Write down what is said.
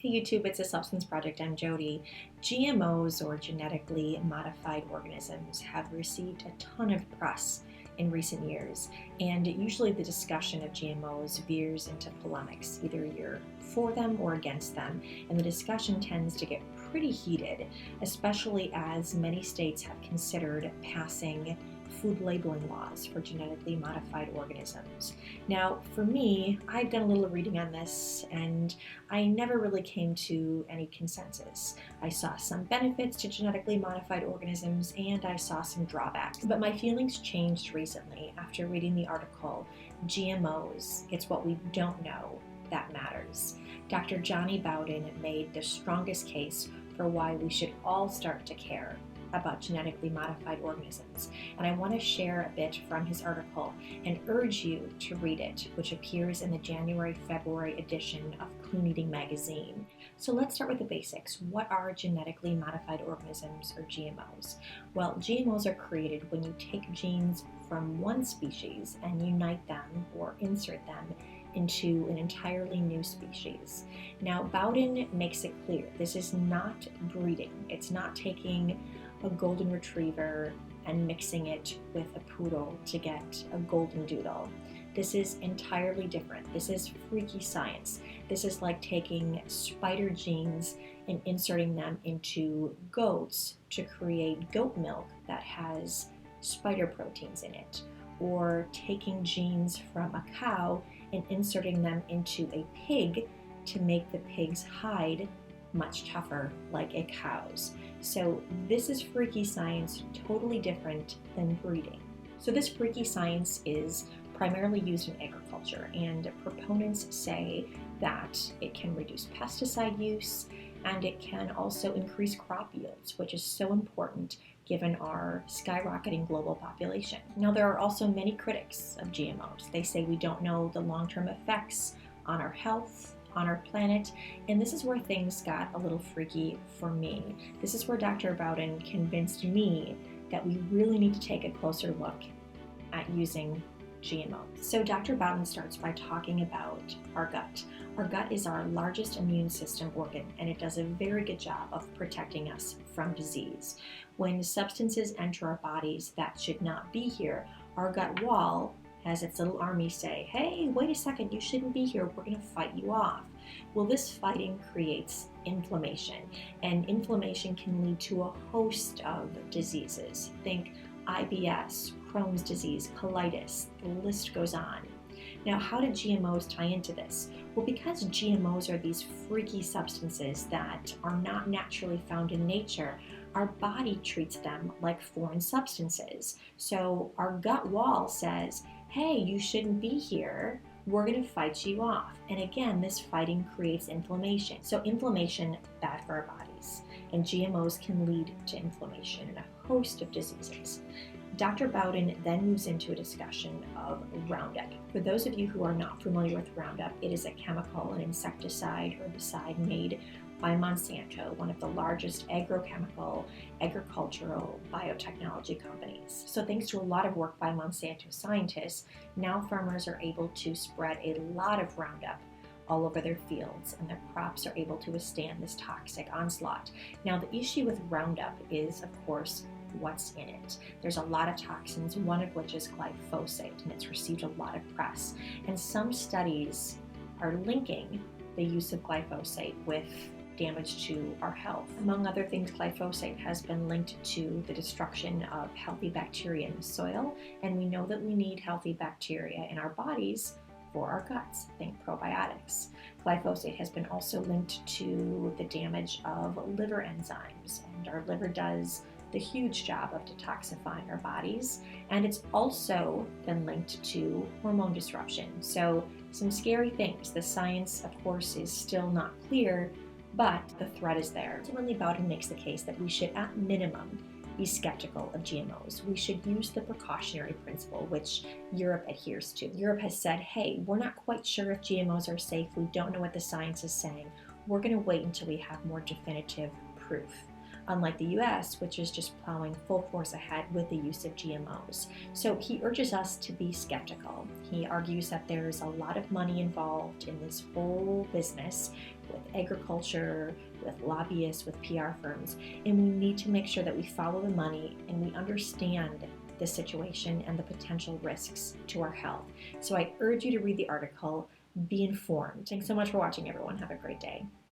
Hey YouTube, it's a Substance Project. I'm Jody. GMOs, or genetically modified organisms, have received a ton of press in recent years, and usually the discussion of GMOs veers into polemics. Either you're for them or against them, and the discussion tends to get pretty heated, especially as many states have considered passing food labeling laws for genetically modified organisms. Now, for me, I've done a little reading on this and I never really came to any consensus. I saw some benefits to genetically modified organisms and I saw some drawbacks. But my feelings changed recently after reading the article, GMOs, It's What We Don't Know That Matters. Dr. Johnny Bowden made the strongest case for why we should all start to care about genetically modified organisms, and I want to share a bit from his article and urge you to read it, which appears in the January-February edition of Clean Eating magazine. So let's start with the basics. What are genetically modified organisms, or GMOs? Well, GMOs are created when you take genes from one species and unite them or insert them into an entirely new species. Now, Bowden makes it clear this is not breeding. It's not taking a golden retriever and mixing it with a poodle to get a golden doodle. This is entirely different. This is freaky science. This is like taking spider genes and inserting them into goats to create goat milk that has spider proteins in it, or taking genes from a cow and inserting them into a pig to make the pig's hide much tougher like a cow's. So this is freaky science, totally different than breeding. So this freaky science is primarily used in agriculture, and proponents say that it can reduce pesticide use and it can also increase crop yields, which is so important given our skyrocketing global population. Now, there are also many critics of GMOs. They say we don't know the long-term effects on our health, on our planet, and this is where things got a little freaky for me. This is where Dr. Bowden convinced me that we really need to take a closer look at using GMOs. So Dr. Bowden starts by talking about our gut. Our gut is our largest immune system organ, and it does a very good job of protecting us from disease. When substances enter our bodies that should not be here, our gut wall has its little army say, hey, wait a second, you shouldn't be here, we're going to fight you off. Well, this fighting creates inflammation, and inflammation can lead to a host of diseases. Think IBS, Crohn's disease, colitis, the list goes on. Now, how do GMOs tie into this? Well, because GMOs are these freaky substances that are not naturally found in nature, our body treats them like foreign substances. So our gut wall says, hey, you shouldn't be here, we're going to fight you off. And again, this fighting creates inflammation. So inflammation, bad for our bodies. And GMOs can lead to inflammation and a host of diseases. Dr. Bowden then moves into a discussion of Roundup. For those of you who are not familiar with Roundup, it is a chemical, an insecticide, herbicide made by Monsanto, one of the largest agricultural biotechnology companies. So thanks to a lot of work by Monsanto scientists, now farmers are able to spread a lot of Roundup all over their fields, and their crops are able to withstand this toxic onslaught. Now, the issue with Roundup is, of course, what's in it. There's a lot of toxins, one of which is glyphosate, and it's received a lot of press. And some studies are linking the use of glyphosate with damage to our health. Among other things, glyphosate has been linked to the destruction of healthy bacteria in the soil, and we know that we need healthy bacteria in our bodies for our guts. Think probiotics. Glyphosate has been also linked to the damage of liver enzymes, and our liver does the huge job of detoxifying our bodies, and it's also been linked to hormone disruption. So some scary things. The science, of course, is still not clear, but the threat is there. Ultimately, Bowden makes the case that we should, at minimum, be skeptical of GMOs. We should use the precautionary principle, which Europe adheres to. Europe has said, hey, we're not quite sure if GMOs are safe. We don't know what the science is saying. We're going to wait until we have more definitive proof. unlike the US, which is just plowing full force ahead with the use of GMOs. So he urges us to be skeptical. He argues that there's a lot of money involved in this whole business with agriculture, with lobbyists, with PR firms, and we need to make sure that we follow the money and we understand the situation and the potential risks to our health. So I urge you to read the article, be informed. Thanks so much for watching, everyone. Have a great day.